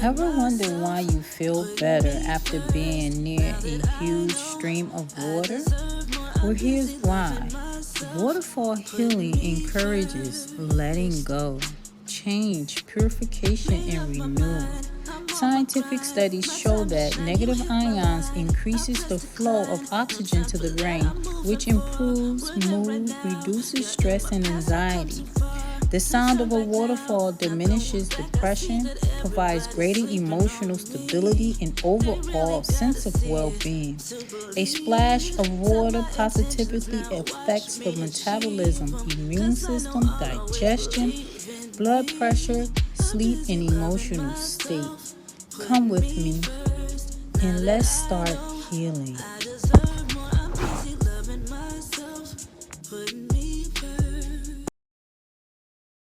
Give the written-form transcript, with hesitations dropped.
Ever wonder why you feel better after being near a huge stream of water? Well, here's why. Waterfall healing encourages letting go, change, purification, and renewal. Scientific studies show that negative ions increases the flow of oxygen to the brain, which improves mood, reduces stress and anxiety. The sound of a waterfall diminishes depression, provides greater emotional stability, and overall sense of well-being. A splash of water positively affects the metabolism, immune system, digestion, blood pressure, sleep, and emotional state. Come with me and let's start healing.